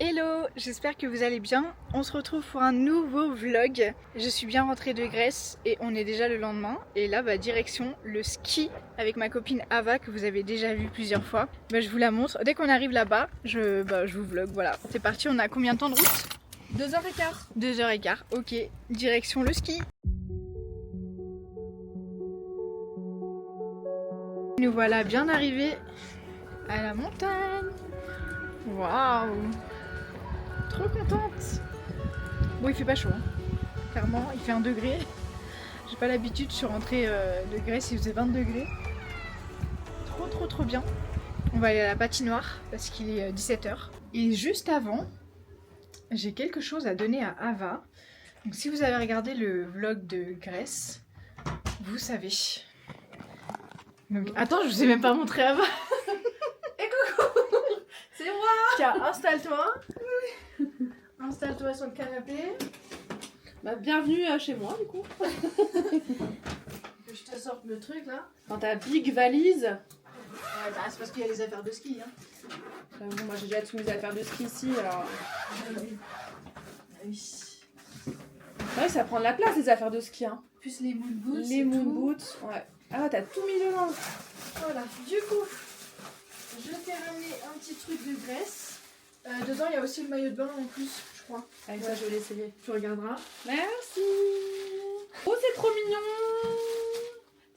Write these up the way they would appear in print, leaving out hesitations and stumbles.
Hello, j'espère que vous allez bien. On se retrouve pour un nouveau vlog. Je suis bien rentrée de Grèce et on est déjà le lendemain. Et là, direction le ski avec ma copine Ava que vous avez déjà vu plusieurs fois. Je vous la montre. Dès qu'on arrive là-bas, je vous vlog. Voilà, c'est parti. On a combien de temps de route? 2h15. 2h15, ok. Direction le ski. Nous voilà bien arrivés à la montagne. Waouh! Trop contente! Bon, il fait pas chaud, hein. Clairement, il fait 1 degré. J'ai pas l'habitude, je suis rentrée de Grèce, il faisait 20 degrés. Trop bien. On va aller à la patinoire parce qu'il est 17h. Et juste avant, j'ai quelque chose à donner à Ava. Donc si vous avez regardé le vlog de Grèce, vous savez. Donc, attends, je vous ai même pas montré Ava. C'est moi. Tiens, installe-toi. Installe-toi sur le canapé. Bienvenue chez moi du coup. Que je te sorte le truc là. Dans ta big valise. Ouais, c'est parce qu'il y a les affaires de ski. Hein. Bon, moi j'ai déjà toutes mes affaires de ski ici alors. Oui. Ouais, ça prend de la place les affaires de ski. Hein. Plus les moon boots. Les moon boots. Ouais. Ah, t'as tout mis dedans. Voilà. Du coup, je t'ai ramené un petit truc de Grèce. Dedans, il y a aussi le maillot de bain en plus, je crois. Avec ça, je vais l'essayer. Tu regarderas. Merci. Oh, c'est trop mignon.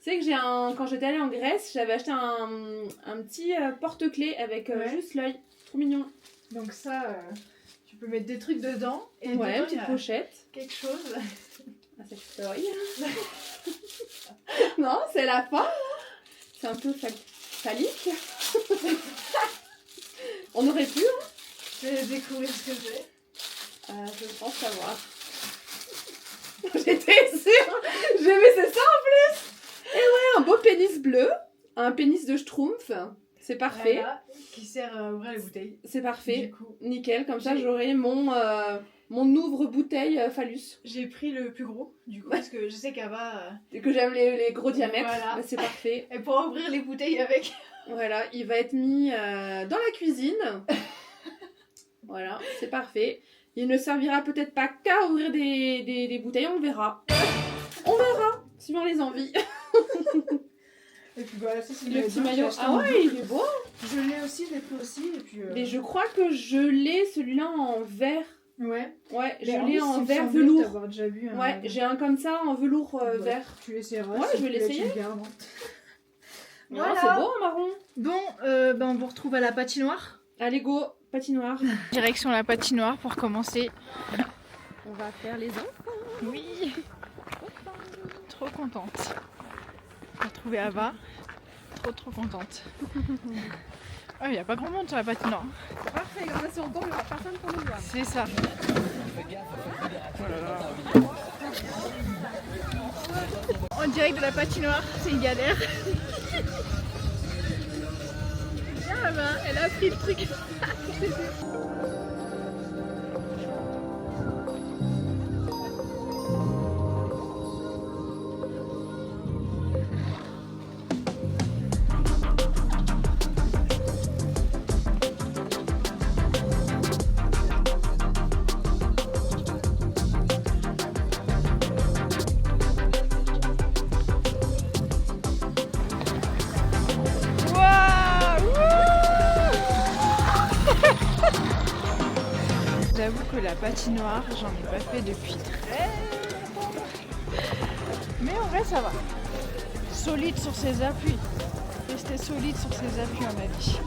Tu sais que quand j'étais allée en Grèce, j'avais acheté un petit porte-clés avec juste l'œil. Trop mignon. Donc ça, tu peux mettre des trucs dedans. Et Ouais, dedans, une petite pochette. Quelque chose. Ah, c'est story. Non, c'est la fin. C'est un peu phallique. On aurait pu. Hein. Je vais découvrir ce que c'est. Je pense savoir. J'étais sûre. Mais c'est ça en plus. Et ouais, un beau pénis bleu. Un pénis de schtroumpf. C'est parfait. Voilà, qui sert à ouvrir les bouteilles. C'est parfait. Du coup, Nickel. Comme ça, j'aurai mon ouvre-bouteille phallus. j'ai pris le plus gros, du coup, parce que je sais qu'Ava... Et que j'aime les gros diamètres. Voilà. C'est parfait. Elle pourra ouvrir les bouteilles avec. Voilà, il va être mis dans la cuisine. Voilà, c'est parfait. Il ne servira peut-être pas qu'à ouvrir des bouteilles, on verra. On verra, suivant les envies. Et puis voilà, ça c'est Le petit maillot. Ah ouais, il est beau. Je l'ai aussi, je l'ai pris aussi. Et puis, Mais je crois que je l'ai celui-là en vert. Ouais. Ouais, je Mais l'ai plus, en il me vert semblait velours. t'avoir déjà vu un- Ouais, j'ai un comme ça en velours vert. Tu l'essayeras. Ouais, si je vais tu l'as, l'essayer. tu le gardes. Voilà. C'est beau en marron. Bon, on vous retrouve à la patinoire. Allez, go, patinoire. Direction la patinoire pour commencer. On va faire les enfants. Oui. Trop contente. J'ai retrouvé Ava. Trop contente. Ah, il n'y a pas grand monde sur la patinoire. Parfait, grâce à on tombe, il n'y aura personne pour nous voir. C'est ça. En direct de la patinoire, c'est une galère. Ah bah, elle a pris le truc. J'avoue que la patinoire, j'en ai pas fait depuis très longtemps. Mais en vrai, ça va. Solide sur ses appuis. Rester solide sur ses appuis, on a dit.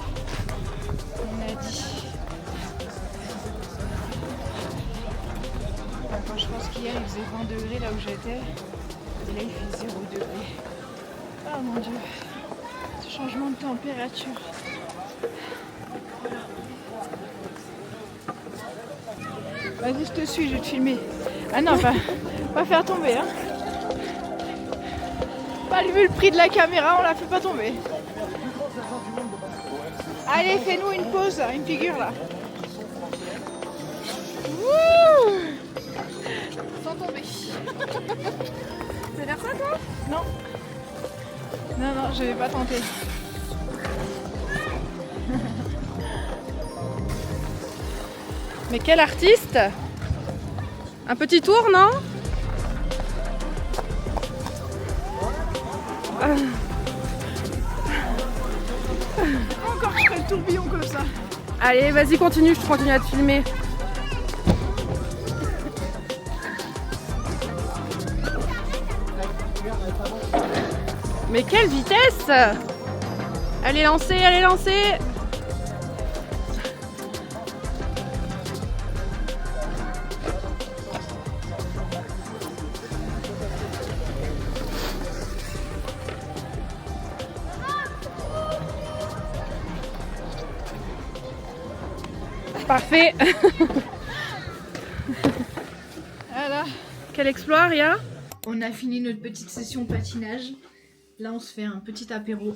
Quand je pense qu'hier, il faisait 20 degrés là où j'étais. Et là, il fait 0 degrés. Ah mon dieu. Ce changement de température. Vas-y, je te suis, je vais te filmer. Ah non, pas faire tomber. Hein. Pas vu le prix de la caméra, on la fait pas tomber. Allez, fais-nous une pause, une figure là. Wouh! Sans tomber. Tu veux faire ça toi? Non. Non, je vais pas tenter. Mais quel artiste! Un petit tour, non? Encore je ferai le tourbillon comme ça. Allez, vas-y, continue, je continue à te filmer. Mais quelle vitesse! Allez, lancez, allez, lancez! Parfait. Voilà. Quel exploit, Ria? On a fini notre petite session patinage. Là, on se fait un petit apéro.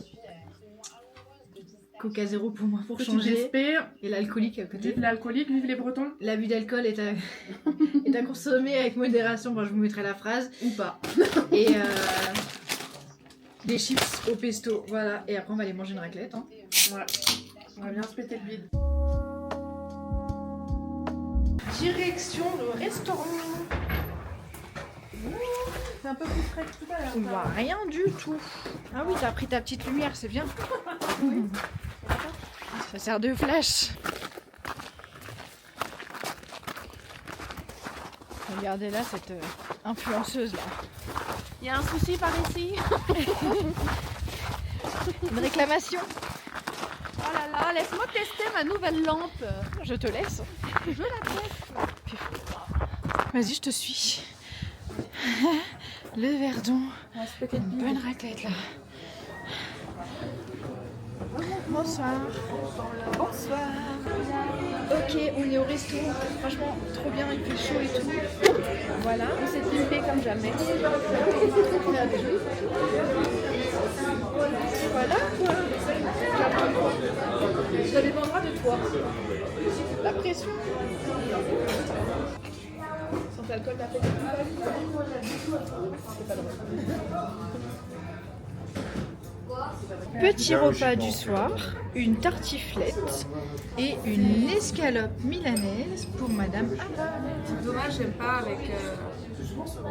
Coca zéro pour moi pour changer. Et l'alcoolique à côté. Vive l'alcoolique, vive les Bretons. L'abus d'alcool est à consommer avec modération. Bon, je vous mettrai la phrase. Ou pas. Et des chips au pesto. Voilà. Et après, on va aller manger une raclette. Hein. Ouais. On va bien se péter le bide. Direction le restaurant. C'est un peu plus frais que tout à l'heure. On voit rien du tout. Ah oui, t'as pris ta petite lumière, c'est bien. Oui. Ça sert de flash. Regardez là cette influenceuse là. Il y a un souci par ici. Une réclamation. Oh là là, laisse-moi tester ma nouvelle lampe. Je te laisse. Je la teste. Vas-y, je te suis. Le Verdon. On va se péter Une le bide. bonne raclette là. Bonsoir. Bonsoir. Ok, on est au resto. Franchement, trop bien, il fait chaud et tout. Voilà, on s'est pimpé comme jamais. Voilà quoi. Ça dépendra de toi. La pression. Sans alcool, t'as fait des Petit repas du soir, une tartiflette et une escalope milanaise pour Madame Anna. Dommage, j'aime pas avec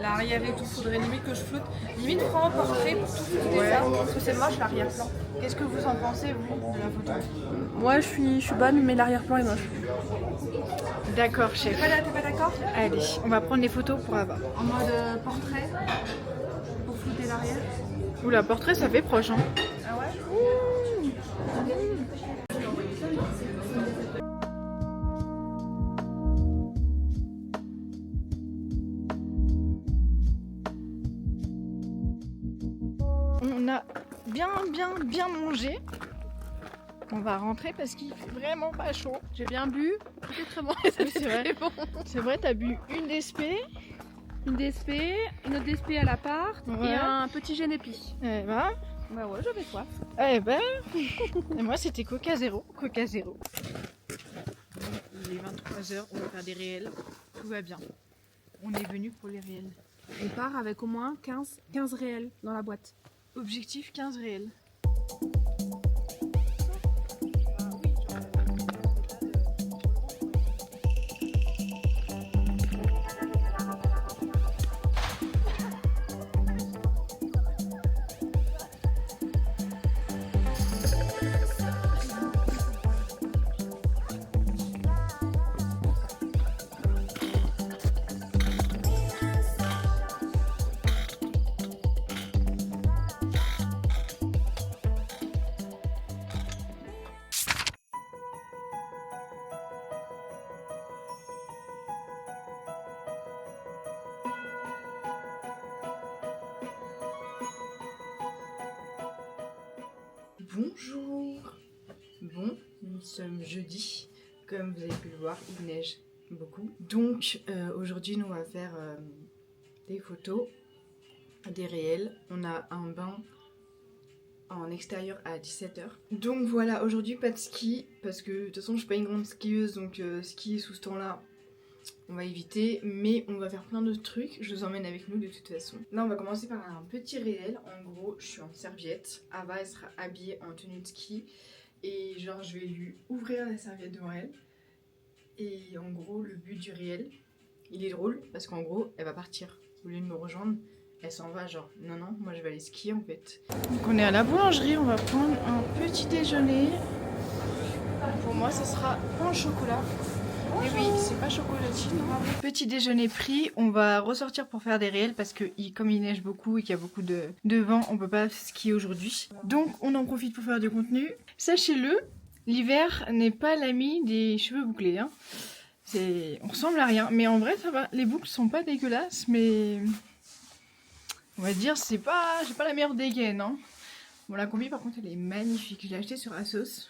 l'arrière et tout. Faudrait limite que je floute. Limite, prends un portrait pour tout flouter ça. Parce que c'est moche l'arrière-plan. Qu'est-ce que vous en pensez, vous, de la photo? Moi, je suis bonne, mais l'arrière-plan est moche. D'accord, chef. T'es pas d'accord? Allez, on va prendre les photos pour avoir. En mode portrait pour flouter l'arrière. Oula, portrait, ça fait proche, hein. Ah ouais? On a bien mangé. On va rentrer parce qu'il fait vraiment pas chaud. J'ai bien bu. C'était très bon. Oui, c'est vrai. Très bon. C'est vrai, t'as bu une DSP. Une DSP, une autre DSP à l'appart Ouais. et un petit génépi. Eh ben, Bah ouais, j'avais soif. eh ben. Et moi, c'était Coca Zéro. Coca Zéro. Il est 23h, on va faire des réels. Tout va bien. On est venu pour les réels. On part avec au moins 15 réels dans la boîte. Objectif 15 réels. Bonjour. Bon, nous sommes jeudi. Comme vous avez pu le voir, il neige beaucoup. Donc aujourd'hui, nous on va faire des photos, des réels. On a un bain en extérieur à 17h. Donc voilà, aujourd'hui pas de ski parce que de toute façon je suis pas une grande skieuse, donc skier sous ce temps-là, on va éviter, mais on va faire plein d'autres trucs. Je vous emmène avec nous de toute façon. Là, on va commencer par un petit réel. En gros, je suis en serviette. Ava, elle sera habillée en tenue de ski. Et genre, je vais lui ouvrir la serviette devant elle. Et en gros, le but du réel, il est drôle parce qu'en gros, elle va partir. Au lieu de me rejoindre, elle s'en va genre non, non, moi je vais aller skier en fait. Donc on est à la boulangerie, on va prendre un petit déjeuner. Pour moi, ça sera pain au chocolat. Et oui, c'est pas chocolatine. Petit déjeuner pris, on va ressortir pour faire des réels parce que comme il neige beaucoup et qu'il y a beaucoup de vent, on peut pas skier aujourd'hui. Donc on en profite pour faire du contenu. Sachez-le, l'hiver n'est pas l'ami des cheveux bouclés. Hein. On ressemble à rien, mais en vrai ça va. Les boucles sont pas dégueulasses, mais on va dire j'ai pas la meilleure dégaine. Hein. Bon, la combi par contre elle est magnifique. Je l'ai achetée sur Asos.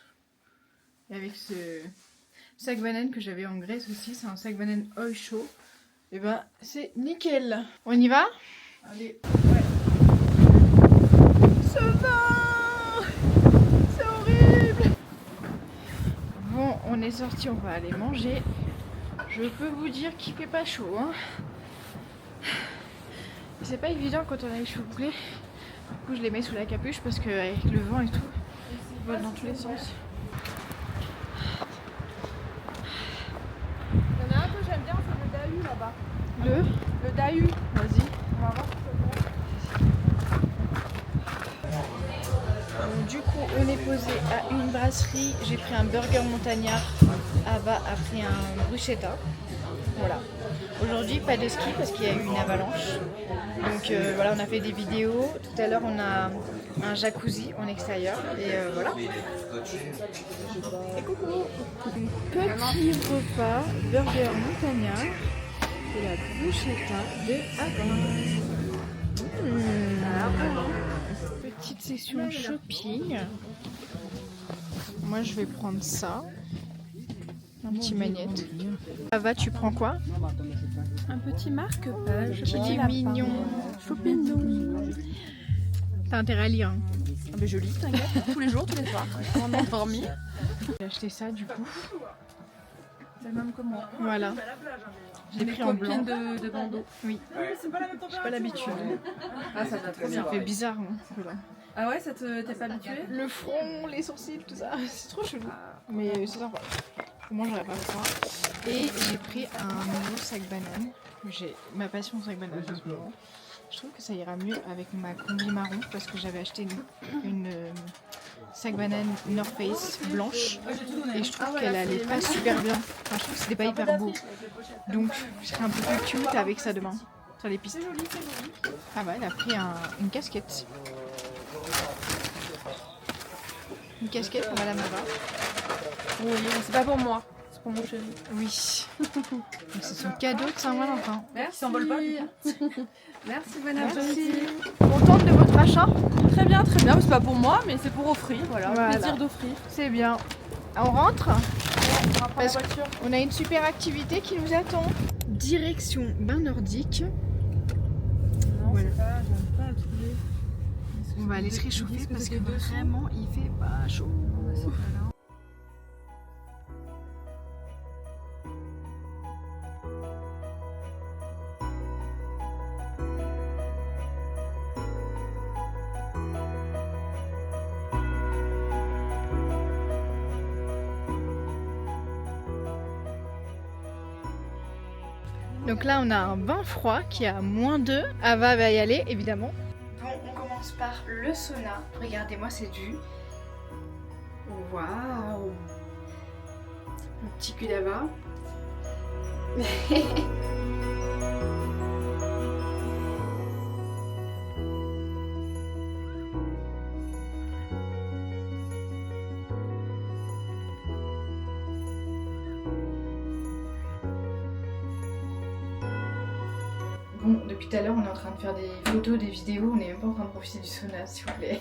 Et avec ce sac banane que j'avais en Grèce aussi, c'est un sac banane oil show. Et ben c'est nickel. On y va? Allez. Ouais. Ce vent, c'est horrible. Bon, on est sorti, on va aller manger. Je peux vous dire qu'il fait pas chaud. Hein. C'est pas évident quand on a les cheveux bouclés. Du coup, je les mets sous la capuche parce que avec le vent et tout, ils volent dans tous les sens. Il y en a un que j'aime bien, c'est le Dahu là-bas. Le Dahu. Vas-y. On va voir Du coup, on est posé à une brasserie. J'ai pris un burger montagnard. Ava a pris un bruschetta. Voilà. Aujourd'hui, pas de ski parce qu'il y a eu une avalanche. Donc voilà, on a fait des vidéos. Tout à l'heure, on a un jacuzzi en extérieur. Et voilà. Et coucou. Petit repas, burger montagnard et la bruschetta de Ava. Petite session shopping. Moi je vais prendre ça. Un petit magnète. Ava, tu prends quoi? un petit marque-page. Il est mignon. Choupignon. T'as intérêt à lire. Hein. Ah mais je lis, t'inquiète. Tous les jours, tous les soirs. On a endormi. J'ai acheté ça du coup. C'est le même que moi. Voilà. J'ai pris en blanc. de bandeau. Oui. J'ai pas l'habitude. Ah ça va trop Ça bien. fait bizarre. Hein, voilà. Ah ouais, t'es pas habitué? Le front, les sourcils, tout ça. C'est trop chelou. Mais c'est sympa. Moi j'aurais pas ça. Et j'ai pris un nouveau sac banane. J'ai ma passion sac banane en ce moment. Je trouve que ça ira mieux avec ma combi marron parce que j'avais acheté une sac banane North Face blanche et je trouve qu'elle allait pas super bien. Enfin, je trouve que c'était pas hyper beau. Donc je serai un peu plus cute avec ça demain sur les pistes. Ah bah elle a pris une casquette. Une casquette pour Madame Ava. Oui, c'est pas pour moi. C'est pour mon chéri. Oui. Donc c'est son cadeau de Saint-Valentin. Merci. S'envole pas. Merci, bonne après-midi. Contente de votre achat? Très bien, très bien. C'est pas pour moi, mais c'est pour offrir. Voilà, Voilà. plaisir d'offrir. C'est bien. On rentre? On va prendre la voiture. On a une super activité qui nous attend. Direction bain nordique. Non, Voilà. c'est pas, j'arrive pas à trouver. On va aller se réchauffer parce que vraiment il fait pas chaud. Donc là on a un bain froid qui est à -2. Ava va y aller évidemment. Bon, on commence par le sauna. Regardez-moi, c'est du... Waouh! Le petit cul d'Ava. Bon, depuis tout à l'heure, on est en train de faire des photos, des vidéos, on n'est même pas en train de profiter du sauna, s'il vous plaît.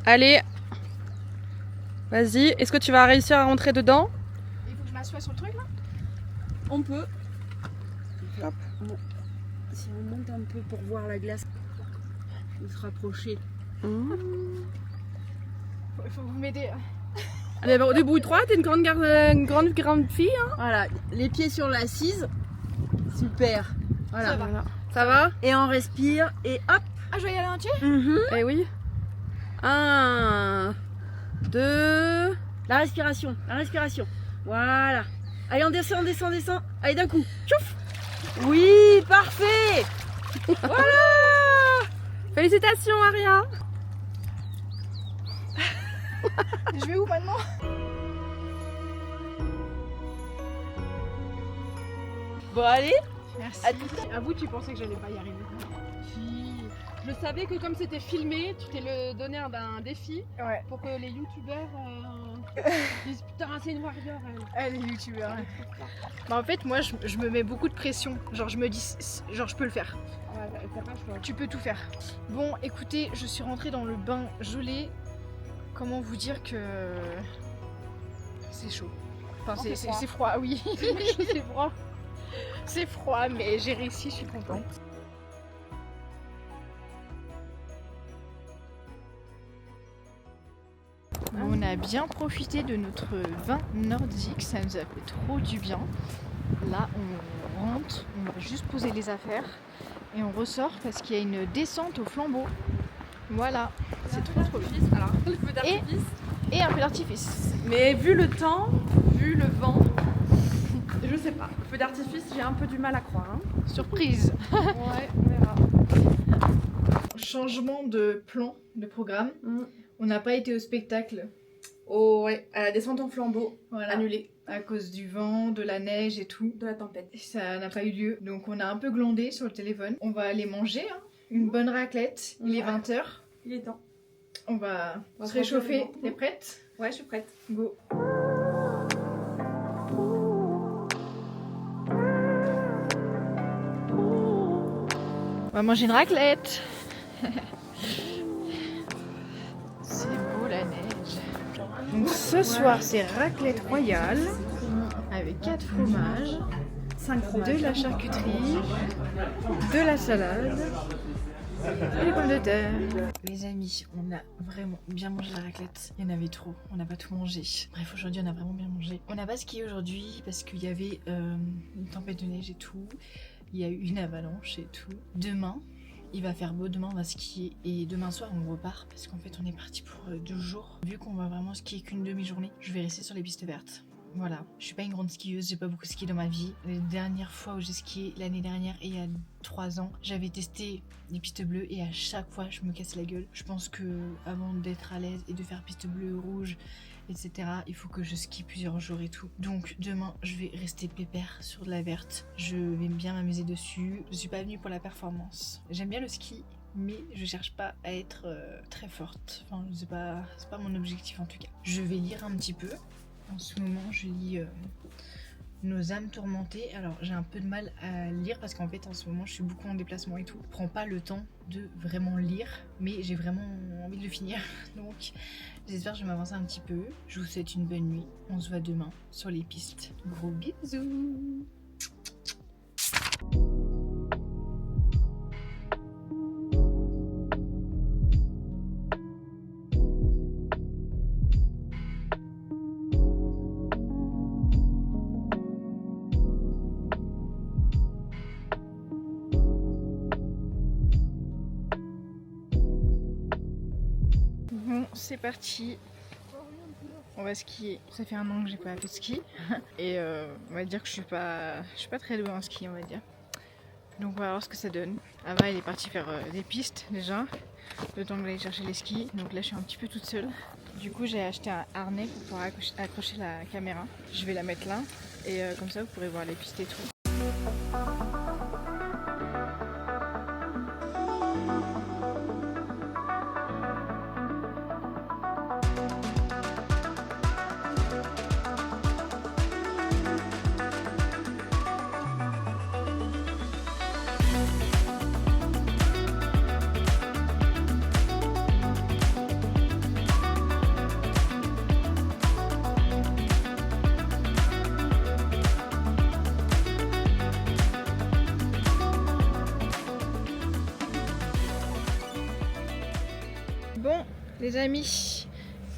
Allez, vas-y. Est-ce que tu vas réussir à rentrer dedans? Il faut que je m'assoie sur le truc là? On peut. Hop. Bon. Si on monte un peu pour voir la glace, il se rapprocher. faut que vous m'aider. Allez, bah, débrouille-toi, t'es une grande fille. Hein. Voilà, les pieds sur l'assise. Super. Voilà. Ça va. Ça va? Et on respire et hop. Ah, je vais y aller entier? Eh oui. 1, 2. La respiration, la respiration. Voilà. Allez, on descend, on descend, on descend. Allez, d'un coup. Tchouf. Oui, parfait. Voilà. Félicitations, Aria. Je vais où maintenant? Bon, allez. Merci. À vous, tu pensais que j'allais pas y arriver. Je savais que comme c'était filmé, tu t'es donné un défi Ouais. pour que les youtubeurs disent putain c'est une warrior elle. Elle est youtubeur. Ouais. Bah en fait moi je me mets beaucoup de pression. Genre je me dis genre je peux le faire. Ouais, t'as pas le choix. Tu peux tout faire. Bon écoutez, je suis rentrée dans le bain gelé. Comment vous dire que c'est chaud. Enfin Oh, c'est froid. c'est froid, oui. C'est froid. C'est froid mais j'ai réussi, je suis contente. On a bien profité de notre vin nordique, ça nous a fait trop du bien. Là, on rentre, on va juste poser les affaires et on ressort parce qu'il y a une descente au flambeau. Voilà, c'est trop bien. Alors, le feu d'artifice. Et un peu d'artifice. Mais vu le temps, vu le vent, je sais pas. Le feu d'artifice, j'ai un peu du mal à croire. Hein. Surprise. Ouais, on verra. Changement de plan, de programme. On n'a pas été au spectacle. Oh ouais, à la descente en flambeau, Voilà. annulée. À cause du vent, de la neige et tout. De la tempête. Ça n'a pas eu lieu. Donc on a un peu glandé sur le téléphone. On va aller manger hein. Une bonne raclette. Il est Ouais. 20h. Il est temps. On va On va se réchauffer. manger. T'es prête? Ouais, je suis prête. Go. On va manger une raclette. C'est beau la neige. Donc ce soir c'est raclette royale avec 4 fromages, 5 de la charcuterie, de la salade et des pommes de terre. Les amis, on a vraiment bien mangé la raclette. Il y en avait trop, on n'a pas tout mangé. Bref, aujourd'hui on a vraiment bien mangé. On n'a pas skié aujourd'hui parce qu'il y avait une tempête de neige et tout. Il y a eu une avalanche et tout. Demain, il va faire beau, demain on va skier et demain soir on repart parce qu'en fait on est parti pour 2 jours. Vu qu'on va vraiment skier qu'une demi-journée, je vais rester sur les pistes vertes. Voilà, je suis pas une grande skieuse, j'ai pas beaucoup skié dans ma vie. Les dernières fois où j'ai skié, l'année dernière et il y a 3 ans, j'avais testé les pistes bleues et à chaque fois je me casse la gueule. Je pense que avant d'être à l'aise et de faire piste bleue, rouge, etc., il faut que je skie plusieurs jours et tout. Donc demain je vais rester pépère sur de la verte. Je vais bien m'amuser dessus. Je suis pas venue pour la performance. J'aime bien le ski, mais je cherche pas à être très forte. Enfin, c'est pas mon objectif en tout cas. Je vais lire un petit peu. En ce moment, je lis Nos âmes tourmentées. Alors, j'ai un peu de mal à lire parce qu'en fait, en ce moment, je suis beaucoup en déplacement et tout. Je prends pas le temps de vraiment lire, mais j'ai vraiment envie de le finir. Donc, j'espère que je vais m'avancer un petit peu. Je vous souhaite une bonne nuit. On se voit demain sur les pistes. Gros bisous. Bon, c'est parti. On va skier. Ça fait 1 an que j'ai pas fait de ski. Et on va dire que je suis pas très douée en ski, on va dire. Donc on va voir ce que ça donne. Ava elle est partie faire des pistes déjà. Le temps que j'aille chercher les skis. Donc là je suis un petit peu toute seule. Du coup j'ai acheté un harnais pour pouvoir accrocher la caméra. Je vais la mettre là. Et comme ça vous pourrez voir les pistes et tout. Bon, les amis,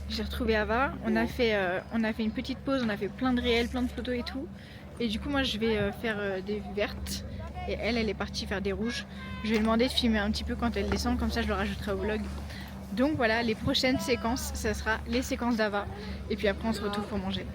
J'ai retrouvé Ava, on a fait une petite pause, on a fait plein de réels, plein de photos et tout. Et du coup moi je vais faire des vertes et elle est partie faire des rouges. Je vais lui demander de filmer un petit peu quand elle descend, comme ça je le rajouterai au vlog. Donc voilà, les prochaines séquences, ça sera les séquences d'Ava. Et puis après on se retrouve pour manger.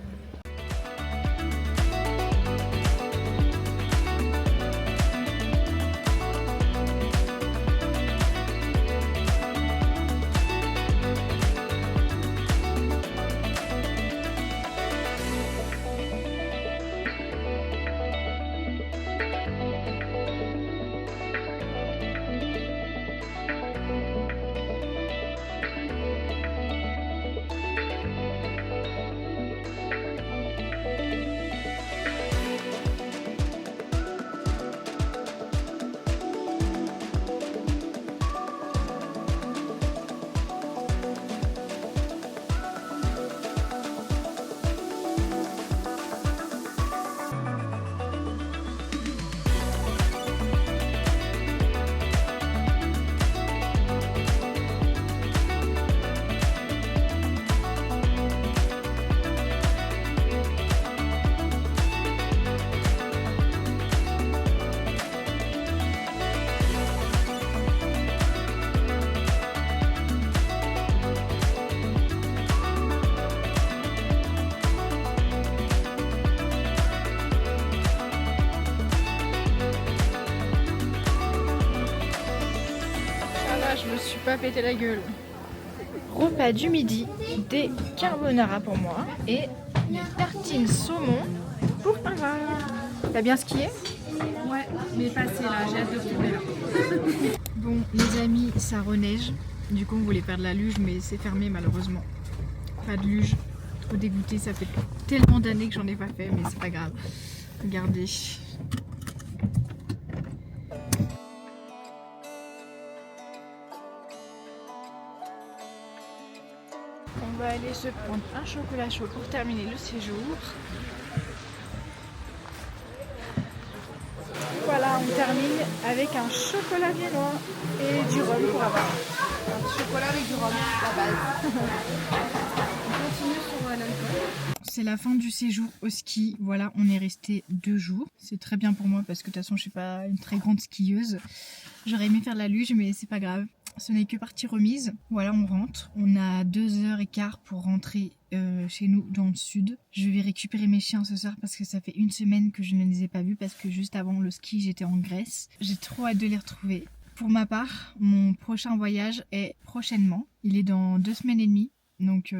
Je me suis pas pété la gueule. Repas du midi, des carbonara pour moi et des tartines saumon pour Ava. T'as bien skié? Ouais, mais passé là, j'ai hâte de retourner là. Bon les amis, ça reneige. Du coup on voulait faire de la luge mais c'est fermé malheureusement. Pas de luge, trop dégoûté, ça fait tellement d'années que j'en ai pas fait mais c'est pas grave. Regardez. On va aller se prendre un chocolat chaud pour terminer le séjour. Voilà, on termine avec un chocolat viennois et du rhum pour avoir. Un chocolat avec du rhum, la base. On continue sur l'alcool. C'est la fin du séjour au ski. Voilà, on est resté 2 jours. C'est très bien pour moi parce que de toute façon, je suis pas une très grande skieuse. J'aurais aimé faire de la luge, mais c'est pas grave. Ce n'est que partie remise. Voilà, on rentre. On a 2h15 pour rentrer chez nous dans le sud. Je vais récupérer mes chiens ce soir parce que ça fait 1 semaine que je ne les ai pas vus parce que juste avant le ski, j'étais en Grèce. J'ai trop hâte de les retrouver. Pour ma part, mon prochain voyage est prochainement. Il est dans 2 semaines et demie. Donc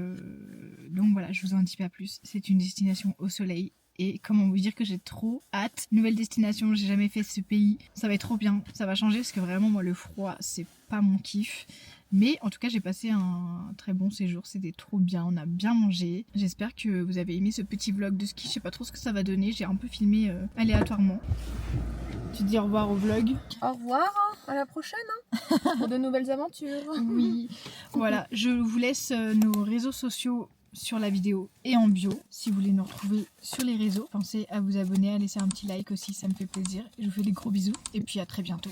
voilà, je vous en dis pas plus. C'est une destination au soleil. Et comment vous dire que j'ai trop hâte. Nouvelle destination, j'ai jamais fait ce pays. Ça va être trop bien, ça va changer parce que vraiment moi le froid c'est pas mon kiff. Mais en tout cas j'ai passé un très bon séjour, c'était trop bien, on a bien mangé. J'espère que vous avez aimé ce petit vlog de ski, je sais pas trop ce que ça va donner, j'ai un peu filmé aléatoirement. Tu dis au revoir au vlog. Au revoir, à la prochaine pour de nouvelles aventures. Oui, voilà, je vous laisse nos réseaux sociaux sur la vidéo et en bio. Si vous voulez nous retrouver sur les réseaux, pensez à vous abonner, à laisser un petit like aussi, ça me fait plaisir. Je vous fais des gros bisous et puis à très bientôt.